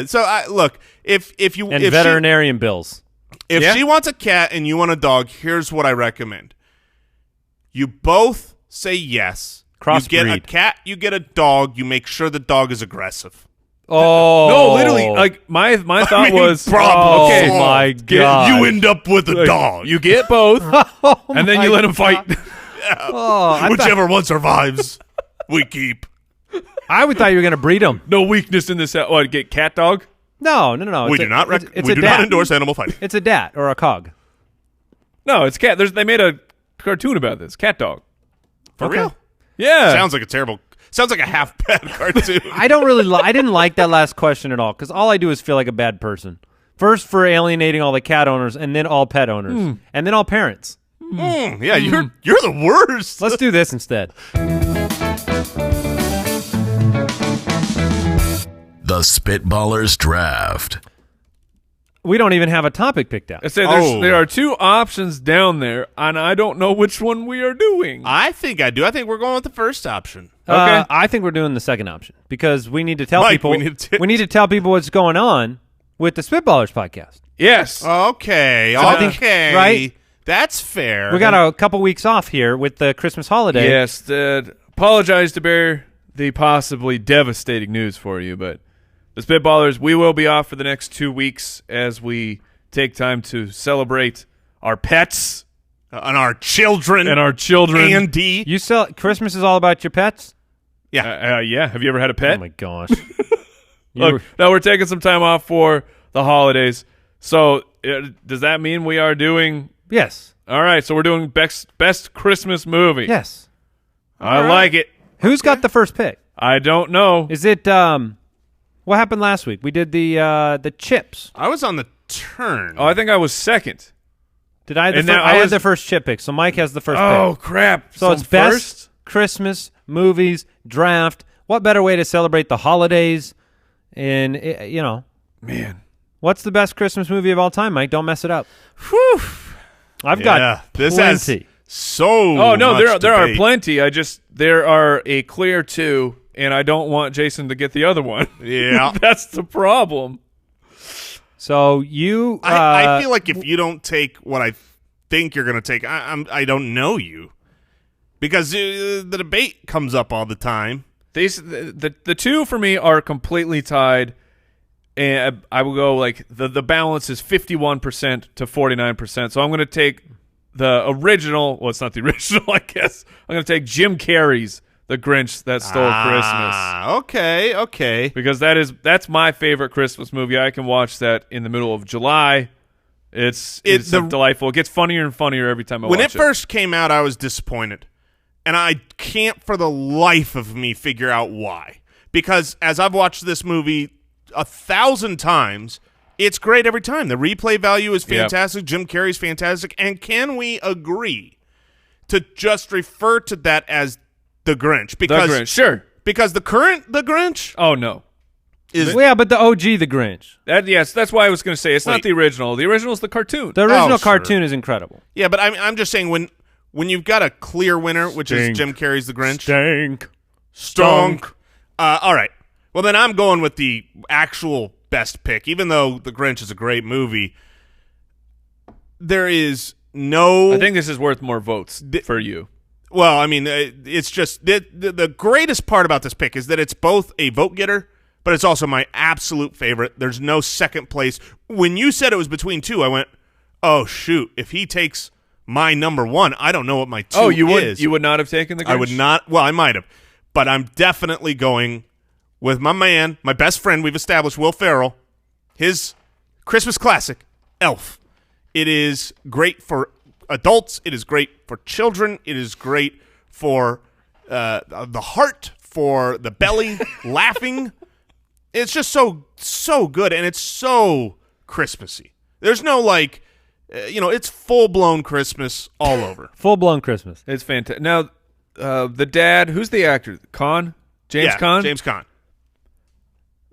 S2: So look, if
S3: Veterinarian bills.
S2: If
S4: Yeah.
S2: she wants a cat and you want a dog, here's what I recommend. You both say yes.
S3: Crossbreed.
S2: You get a cat, you get a dog, you make sure the dog is aggressive.
S3: Oh.
S4: No, literally, like my thought was,
S2: problem
S4: okay,
S2: solved.
S3: my God.
S2: You end up with a dog.
S4: you get both, and then you let them fight.
S3: Oh,
S2: Whichever one survives. we keep.
S3: I would thought you were going to breed them.
S4: No weakness in this. What, get cat dog?
S3: No.
S2: We do not endorse animal fighting.
S3: It's a dat or a cog.
S4: No, it's cat. They made a cartoon about this. Cat dog.
S2: For real?
S4: Yeah.
S2: Sounds like a half bad cartoon.
S3: I don't really. I didn't like that last question at all because all I do is feel like a bad person. First for alienating all the cat owners, and then all pet owners, and then all parents.
S2: Yeah, you're the worst.
S3: Let's do this instead.
S1: The Spitballers Draft.
S3: We don't even have a topic picked out.
S4: I said there are two options down there, and I don't know which one we are doing.
S2: I think I do. I think we're going with the first option.
S4: Okay.
S3: I think we're doing the second option because we need to tell
S2: Mike,
S3: people.
S2: we need to
S3: tell people what's going on with the Spitballers podcast.
S4: Yes.
S2: Okay.
S3: I think-
S2: Okay.
S3: right?
S2: That's fair.
S3: We got a couple weeks off here with the Christmas holiday.
S4: Yes. Apologize to bear the possibly devastating news for you, but the Spitballers, we will be off for the next 2 weeks as we take time to celebrate our pets
S2: and our children.
S4: Andy.
S3: You sell Christmas is all about your pets?
S2: Yeah.
S4: Yeah. Have you ever had a pet?
S3: Oh my gosh.
S4: Look, now we're taking some time off for the holidays. So does that mean we are doing?
S3: Yes.
S4: All right. So we're doing best Christmas movie.
S3: Yes.
S4: I like it.
S3: Who's got the first pick?
S4: I don't know.
S3: Is it what happened last week? We did the chips.
S2: I was on the turn.
S4: Oh, I think I was second.
S3: Did I?
S4: And
S3: I
S4: now
S3: had the first chip pick, so Mike has the first
S4: Oh
S3: pick.
S4: crap!
S3: So it's
S4: first.
S3: best Christmas movies draft. What better way to celebrate the holidays? And
S4: Man,
S3: what's the best Christmas movie of all time, Mike? Don't mess it up.
S2: Whew.
S3: I've got
S2: this
S3: plenty.
S2: has so.
S4: Oh no,
S2: much
S4: there are
S2: debate.
S4: plenty. There are a clear two, and I don't want Jason to get the other one.
S2: Yeah.
S4: That's the problem.
S3: So you,
S2: I feel like if you don't take what I think you're going to take, I don't know you, because the debate comes up all the time.
S4: The two for me are completely tied, and I will go like the balance is 51% to 49%. So I'm going to take the original. Well, it's not the original, I guess. I'm going to take Jim Carrey's The Grinch That Stole Christmas.
S2: Okay.
S4: Because that's my favorite Christmas movie. I can watch that in the middle of July. It's delightful. It gets funnier and funnier every time I watch it.
S2: When it first came out, I was disappointed. And I can't for the life of me figure out why. Because as I've watched this movie 1,000 times, it's great every time. The replay value is fantastic. Yep. Jim Carrey's fantastic. And can we agree to just refer to that as The Grinch? Because,
S4: The Grinch, sure.
S2: Because the current The Grinch
S4: Oh, no.
S2: is...
S3: but the OG The Grinch.
S4: Yes, that's why I was going to say it's not the original. The original is the cartoon.
S3: The original
S2: sure.
S3: cartoon is incredible.
S2: Yeah, but I'm just saying when you've got a clear winner, which is Jim Carrey's The Grinch. Stunk. All right. Well, then I'm going with the actual best pick. Even though The Grinch is a great movie, there is no...
S4: I think this is worth more votes for you.
S2: Well, I mean, it's just... The greatest part about this pick is that it's both a vote getter, but it's also my absolute favorite. There's no second place. When you said it was between two, I went, oh, shoot. If he takes my number one, I don't know what my two is.
S4: You would not have taken The Grinch?
S2: I would not. Well, I might have. But I'm definitely going with my man, my best friend we've established, Will Ferrell, his Christmas classic, Elf. It is great for adults. It is great for children. It is great for the heart, for the belly, laughing. It's just so good, and it's so Christmassy. There's no, it's full-blown Christmas all over.
S3: Full-blown Christmas.
S4: It's fantastic. Now, the dad, who's the actor? Caan? James Caan?
S2: James Caan.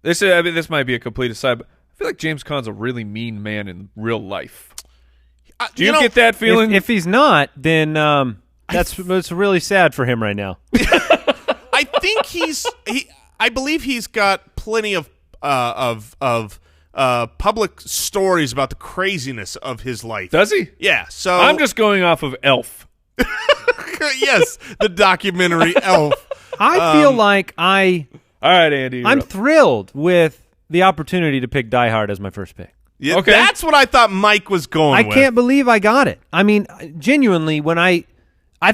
S4: This might be a complete aside, but I feel like James Caan's a really mean man in real life. Do you get that feeling?
S3: If he's not, then it's really sad for him right now.
S2: I think I believe he's got plenty of public stories about the craziness of his life.
S4: Does he?
S2: Yeah. So
S4: I'm just going off of Elf.
S2: Yes, the documentary Elf.
S3: I feel like
S4: All right, Andy.
S3: I'm thrilled with the opportunity to pick Die Hard as my first pick.
S2: Yeah,
S4: okay.
S2: That's what I thought Mike was going with.
S3: I can't believe I got it. I mean, genuinely, when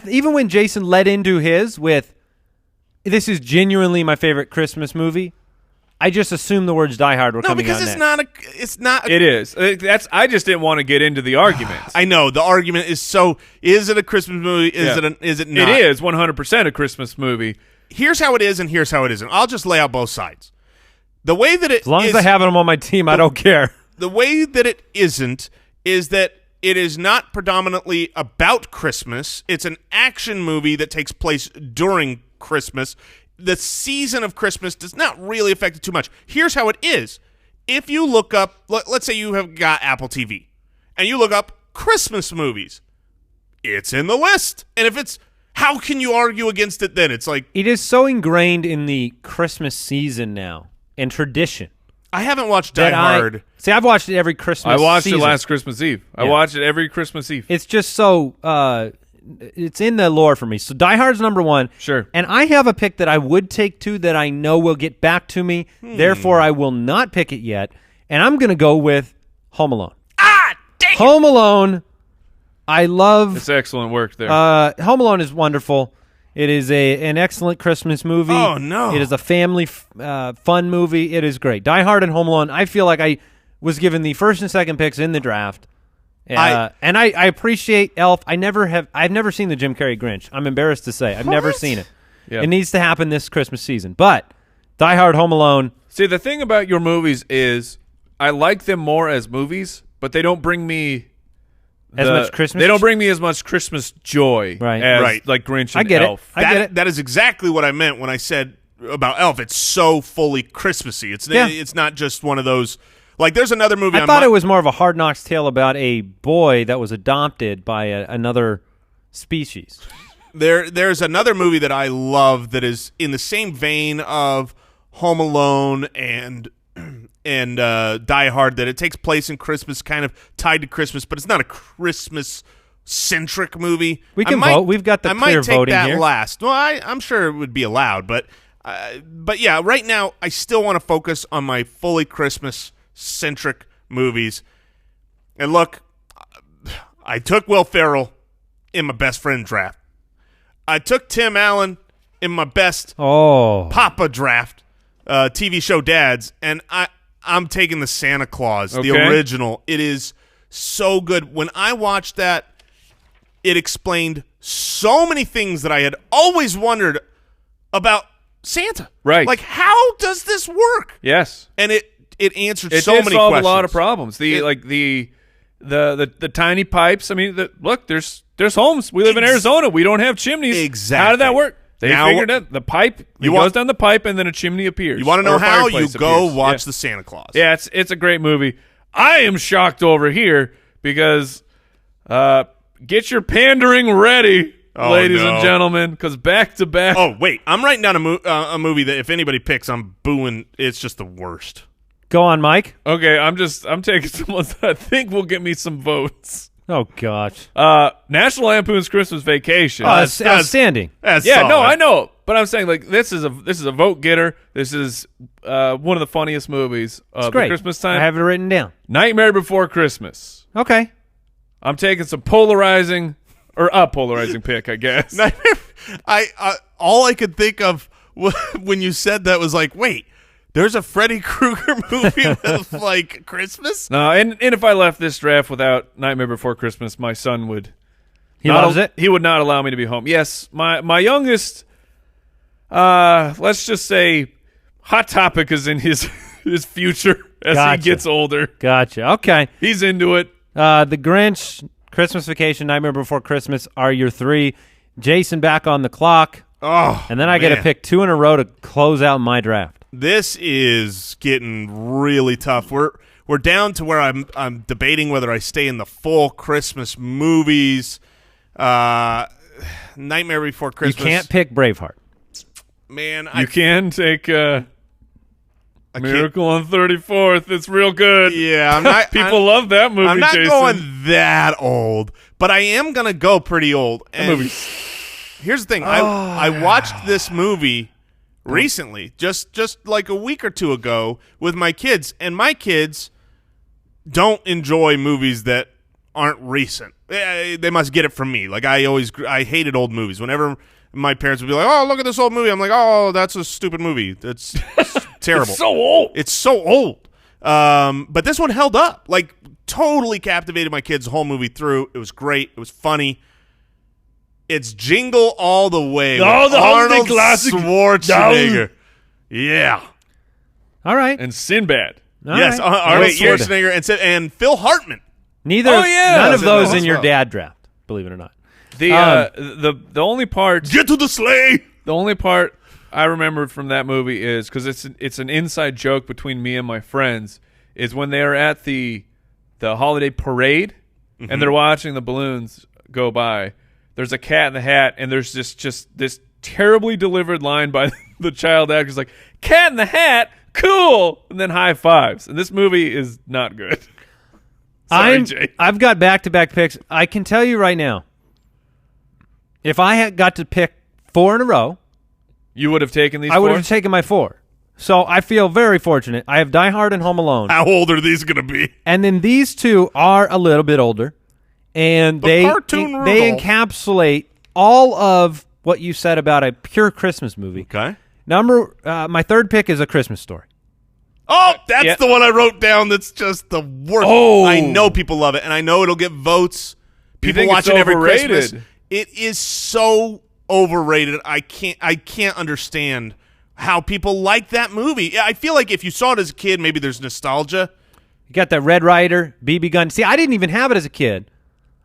S3: even when Jason led into his with this is genuinely my favorite Christmas movie. I just assumed the words Die Hard were coming out
S2: because
S3: next.
S2: it's not.
S4: It is. I just didn't want to get into the arguments.
S2: I know the argument is is it a Christmas movie? Is it not?
S4: It is 100% a Christmas movie.
S2: Here's how it is and here's how it isn't. I'll just lay out both sides. The way that it
S3: As long as I have them on my team, I don't care.
S2: The way that it isn't is that it is not predominantly about Christmas. It's an action movie that takes place during Christmas. The season of Christmas does not really affect it too much. Here's how it is. If you look up, let's say you have got Apple TV, and you look up Christmas movies, it's in the list. And if it's, how can you argue against it then? It's like,
S3: it is so ingrained in the Christmas season now and tradition.
S2: I haven't watched Die Hard.
S3: See, I've watched it every Christmas
S4: I watched
S3: season.
S4: it last Christmas Eve. I watched it every Christmas Eve.
S3: It's just so it's in the lore for me. So Die Hard's number one.
S4: Sure.
S3: And I have a pick that I would take to that I know will get back to me. Therefore, I will not pick it yet. And I'm going to go with Home Alone.
S2: Dang
S3: Home Alone. I love
S4: It's excellent work there.
S3: Home Alone is wonderful. It is an excellent Christmas movie.
S2: Oh, no.
S3: It is a family fun movie. It is great. Die Hard and Home Alone. I feel like I was given the first and second picks in the draft. And I appreciate Elf. I've never seen the Jim Carrey Grinch. I'm embarrassed to say. I've never seen it.
S4: Yeah.
S3: It needs to happen this Christmas season. But Die Hard, Home Alone.
S4: See, the thing about your movies is I like them more as movies, but they don't bring me
S3: Much Christmas.
S4: They don't bring me as much Christmas joy as like Grinch and
S3: I get
S4: Elf.
S3: it. I get it.
S2: That is exactly what I meant when I said about Elf. It's so fully Christmassy. It's not just one of those. Like, there's another movie.
S3: I thought it was more of a Hard Knocks tale about a boy that was adopted by another species.
S2: There's another movie that I love that is in the same vein of Home Alone and Die Hard, that it takes place in Christmas, kind of tied to Christmas, but it's not a Christmas-centric movie.
S3: We can vote. We've got the clear voting
S2: I might take that
S3: here.
S2: last. Well, I'm sure it would be allowed, but yeah, right now I still want to focus on my fully Christmas-centric movies. And look, I took Will Ferrell in my best friend draft. I took Tim Allen in my best Papa draft, TV show dads, and I'm taking the Santa Claus, the original. It is so good. When I watched that, it explained so many things that I had always wondered about Santa.
S4: Right.
S2: Like, how does this work?
S4: Yes.
S2: And it answered
S4: It
S2: so
S4: did
S2: many
S4: solve
S2: questions.
S4: a lot of problems. The tiny pipes. I mean, look, there's homes. We live in Arizona. We don't have chimneys.
S2: Exactly.
S4: How did that work? They
S2: Now,
S4: figured out the pipe. It goes down the pipe, and then a chimney appears.
S2: You want to know
S4: Or a
S2: how? You
S4: fireplace
S2: go
S4: appears.
S2: watch the Santa Claus.
S4: Yeah, it's a great movie. I am shocked over here because get your pandering ready, ladies and gentlemen, because back to back.
S2: Oh, wait. I'm writing down a movie that if anybody picks, I'm booing. It's just the worst.
S3: Go on, Mike.
S4: Okay, I'm taking someone that I think will get me some votes.
S3: Oh, gosh.
S4: National Lampoon's Christmas Vacation.
S3: Oh, that's outstanding.
S2: That's
S4: Yeah,
S2: solid.
S4: no, I know, but I'm saying like this is a vote getter. This is one of the funniest movies of the
S3: Great.
S4: Christmas time.
S3: I have it written down.
S4: Nightmare Before Christmas.
S3: Okay.
S4: I'm taking some polarizing pick, I guess.
S2: All I could think of when you said that was like, wait, there's a Freddy Krueger movie with like Christmas?
S4: No, and if I left this draft without Nightmare Before Christmas, my son would.
S3: He loves it?
S4: He would not allow me to be home. Yes, my youngest. Let's just say, Hot Topic is in his future as
S3: Gotcha.
S4: he gets older.
S3: Gotcha. Okay.
S4: He's into it.
S3: The Grinch, Christmas Vacation, Nightmare Before Christmas are your three. Jason back on the clock.
S2: Oh,
S3: And then I get to pick two in a row to close out my draft.
S2: This is getting really tough. We're down to where I'm debating whether I stay in the full Christmas movies. Nightmare Before Christmas.
S3: You can't pick Braveheart.
S2: Man,
S4: You can take Miracle on 34th. It's real good.
S2: Yeah, I'm not.
S4: People love that movie.
S2: I'm not
S4: Jason.
S2: going that old, but I am gonna go pretty old.
S4: That
S2: And
S4: movie's
S2: here's the thing: I watched this movie recently, just like a week or two ago, with my kids, and my kids don't enjoy movies that aren't recent. They must get it from me. Like I hated old movies. Whenever my parents would be like, "Oh, look at this old movie." I'm like, "Oh, that's a stupid movie. That's terrible.
S4: It's so old.
S2: It's so old." But this one held up. Like, totally captivated my kids the whole movie through. It was great. It was funny. It's Jingle All the Way.
S4: Oh,
S2: with Arnold Schwarzenegger. Yeah.
S3: All right.
S4: And Sinbad.
S3: All
S2: yes,
S3: right.
S2: Arnold
S3: Wait,
S2: Schwarzenegger and Phil Hartman.
S3: Neither.
S4: Oh, yeah.
S3: None of those
S2: As
S3: in your
S2: well.
S3: dad draft, believe it or not.
S4: The only part
S2: Get to the sleigh.
S4: the only part I remembered from that movie is because it's an inside joke between me and my friends is when they are at the holiday parade and they're watching the balloons go by. There's a Cat in the Hat and there's just this terribly delivered line by the child actors like Cat in the Hat, cool, and then high fives. And this movie is not good. Sorry, Jay.
S3: I've got back-to-back picks. I can tell you right now, if I had got to pick 4 in a row,
S4: You would have taken these
S3: I would
S4: four?
S3: have taken my 4. So I feel very fortunate. I have Die Hard and Home Alone.
S2: How old are these going to be?
S3: And then these two are a little bit older. And they
S2: cartoon Rudolph.
S3: encapsulate all of what you said about a pure Christmas movie.
S2: Okay.
S3: My third pick is A Christmas Story.
S2: Oh, that's
S4: Yeah.
S2: the one I wrote down that's just the worst.
S4: Oh.
S2: I know people love it, and I know it'll get votes. People
S4: think
S2: watch
S4: it's
S2: it every
S4: overrated?
S2: Christmas. It is so overrated. I can't understand how people like that movie. I feel like if you saw it as a kid, maybe there's nostalgia.
S3: You got that Red Ryder, BB gun. See, I didn't even have it as a kid.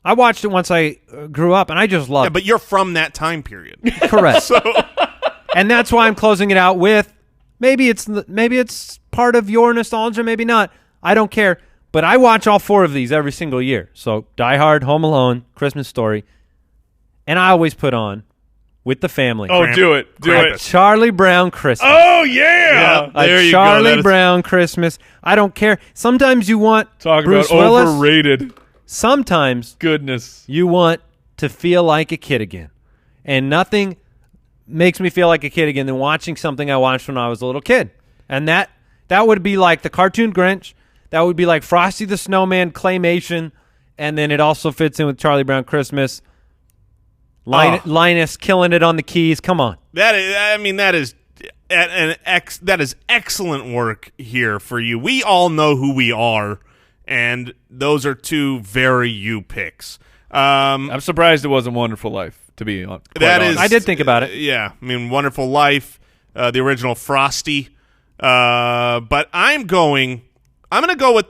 S3: I watched it once I grew up, and I just loved
S2: Yeah, but you're from that time period.
S3: it. Correct. And that's why I'm closing it out with maybe it's part of your nostalgia, maybe not. I don't care. But I watch all 4 of these every single year. So Die Hard, Home Alone, Christmas Story, and I always put on with the family.
S4: Oh, do it. Do
S2: Krampus.
S4: it.
S3: Charlie Brown Christmas.
S4: Oh, yeah.
S2: There
S3: A
S2: you go.
S3: Charlie
S2: That is-
S3: Brown Christmas. I don't care. Sometimes you want
S4: Talk
S3: Bruce
S4: about
S3: Willis.
S4: overrated.
S3: Sometimes
S4: Goodness.
S3: you want to feel like a kid again. And nothing makes me feel like a kid again than watching something I watched when I was a little kid. And that would be like the cartoon Grinch. That would be like Frosty the Snowman claymation. And then it also fits in with Charlie Brown Christmas. Linus killing it on the keys. Come on.
S2: That is excellent work here for you. We all know who we are, and those are 2 very you picks.
S4: I'm surprised it wasn't Wonderful Life, to be honest.
S2: That is,
S3: I did think about it.
S2: Yeah, I mean, Wonderful Life, the original Frosty. But I'm going to go with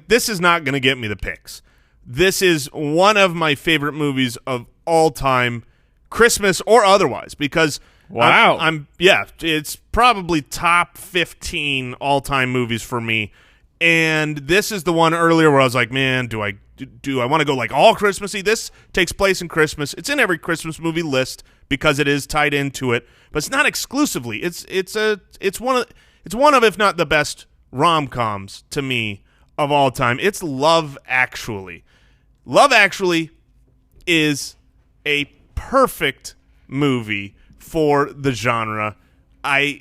S2: this is not going to get me the picks. This is one of my favorite movies of all time, Christmas or otherwise, because
S4: Wow.
S2: it's probably top 15 all-time movies for me. And this is the one earlier where I was like, man, do I want to go like all Christmassy? This takes place in Christmas. It's in every Christmas movie list because it is tied into it, but it's not exclusively. It's one of if not the best rom-coms to me of all time. It's Love Actually. Love Actually is a perfect movie for the genre. I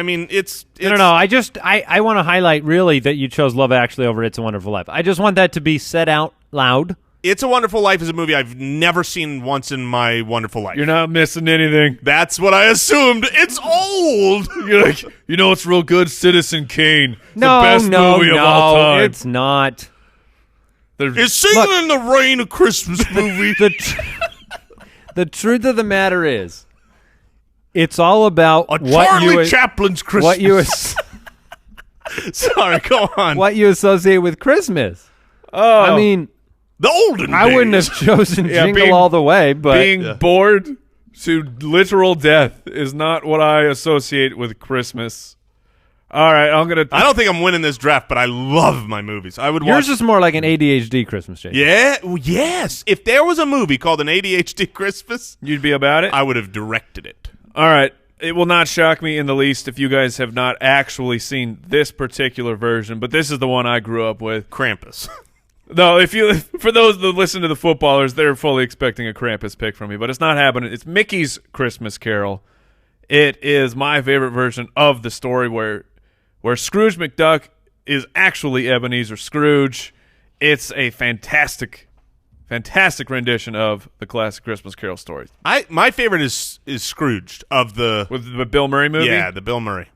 S2: mean, it's
S3: No. I want to highlight really that you chose Love Actually over It's a Wonderful Life. I just want that to be said out loud.
S2: It's a Wonderful Life is a movie I've never seen once in my wonderful life.
S4: You're not missing anything.
S2: That's what I assumed. It's old.
S4: You're like, you know what's real good? Citizen Kane. It's
S3: No,
S4: the best movie of all time.
S3: it's not.
S2: Is Singing in the Rain a Christmas movie?
S3: The truth of the matter is, it's all about
S2: A
S3: what
S2: Charlie
S3: you
S2: Chaplin's Christmas.
S3: what you
S2: Sorry, go on.
S3: what you associate with Christmas.
S4: Oh,
S3: I mean,
S2: The olden
S3: I wouldn't
S2: days.
S3: have chosen
S4: Yeah,
S3: Jingle
S4: being-
S3: All the Way, but
S4: being bored to literal death is not what I associate with Christmas. All right, I'm gonna.
S2: I don't think I'm winning this draft, but I love my movies. I would watch.
S3: yours is more like an ADHD Christmas, Jason.
S2: Yeah, well, yes. If there was a movie called An ADHD Christmas,
S4: You'd be about it.
S2: I would have directed it.
S4: All right. It will not shock me in the least if you guys have not actually seen this particular version, but this is the one I grew up with.
S2: Krampus.
S4: No, for those that listen to the footballers, they're fully expecting a Krampus pick from me, but it's not happening. It's Mickey's Christmas Carol. It is my favorite version of the story where Scrooge McDuck is actually Ebenezer Scrooge. It's a fantastic, fantastic rendition of the classic Christmas Carol story.
S2: My favorite is Scrooged of the
S4: With the Bill Murray movie?
S2: Yeah, the Bill Murray.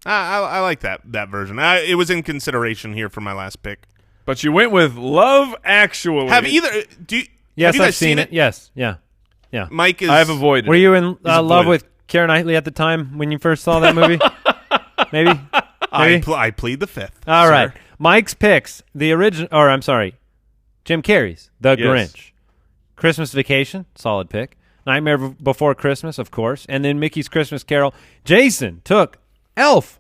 S2: I like that version. It was in consideration here for my last pick.
S4: But you went with Love Actually.
S3: Yes,
S2: have you
S3: I've
S2: guys
S3: seen it. Yes, yeah.
S2: Mike is.
S4: I have avoided.
S3: Were you in love
S2: avoided.
S3: with Keira Knightley at the time when you first saw that movie? Maybe.
S2: I plead the fifth.
S3: All
S2: sir.
S3: right. Mike's picks the original. Or I'm sorry, Jim Carrey's The
S4: Yes.
S3: Grinch, Christmas Vacation, solid pick. Nightmare Before Christmas, of course, and then Mickey's Christmas Carol. Jason took Elf,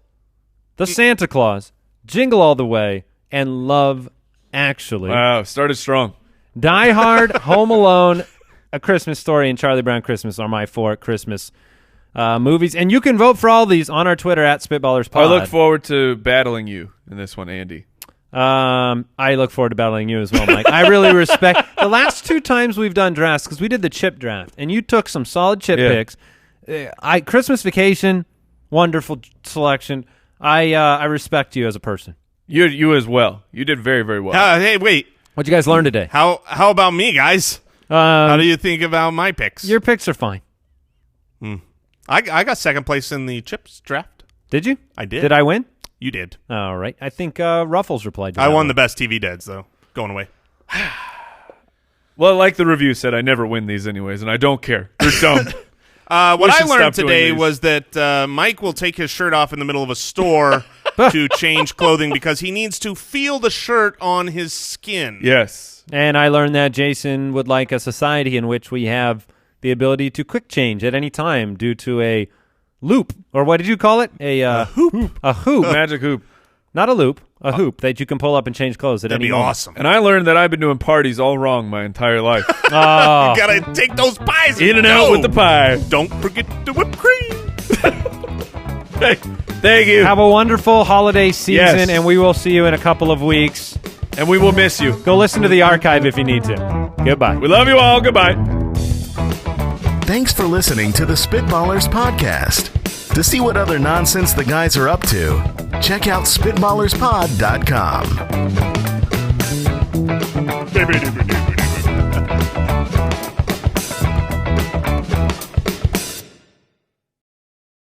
S3: The Santa Claus, Jingle All the Way, and Love Actually.
S4: Wow, started strong.
S3: Die Hard, Home Alone, A Christmas Story, and Charlie Brown Christmas are my 4 Christmas movies. And you can vote for all these on our Twitter at SpitballersPod.
S4: I look forward to battling you in this one, Andy.
S3: I look forward to battling you as well, Mike. I really respect the last 2 times we've done drafts because we did the chip draft, and you took some solid chip picks. Christmas Vacation, wonderful selection. I respect you as a person.
S4: You as well. You did very, very well.
S2: Hey, wait.
S3: What'd you guys learn today?
S2: How about me, guys? How do you think about my picks?
S3: Your picks are fine.
S2: I got second place in the chips draft.
S3: Did you?
S2: I did.
S3: Did I win?
S2: You did.
S3: All right. I think Ruffles replied to
S2: I
S3: that
S2: won
S3: one.
S2: the best TV dads, though. Going away.
S4: Well, like the review said, I never win these anyways, and I don't care. You're dumb.
S2: What
S4: We
S2: I
S4: should
S2: learned
S4: stop doing
S2: today
S4: these.
S2: was that Mike will take his shirt off in the middle of a store to change clothing because he needs to feel the shirt on his skin.
S4: Yes.
S3: And I learned that Jason would like a society in which we have the ability to quick change at any time due to a loop. Or what did you call it? A hoop. A hoop.
S4: Magic hoop.
S3: Not a loop. A hoop that you can pull up and change clothes at
S2: That'd
S3: any
S2: be
S3: moment.
S2: awesome.
S4: And I learned that I've been doing parties all wrong my entire life.
S3: Oh.
S2: You gotta take those pies
S4: In and out
S2: go.
S4: with the pie.
S2: Don't forget the whipped cream.
S4: Hey, thank you.
S3: Have a wonderful holiday season,
S4: Yes.
S3: and we will see you in a couple of weeks.
S4: And we will miss you.
S3: Go listen to the archive if you need to. Goodbye.
S4: We love you all. Goodbye.
S1: Thanks for listening to the Spitballers podcast. To see what other nonsense the guys are up to, check out spitballerspod.com.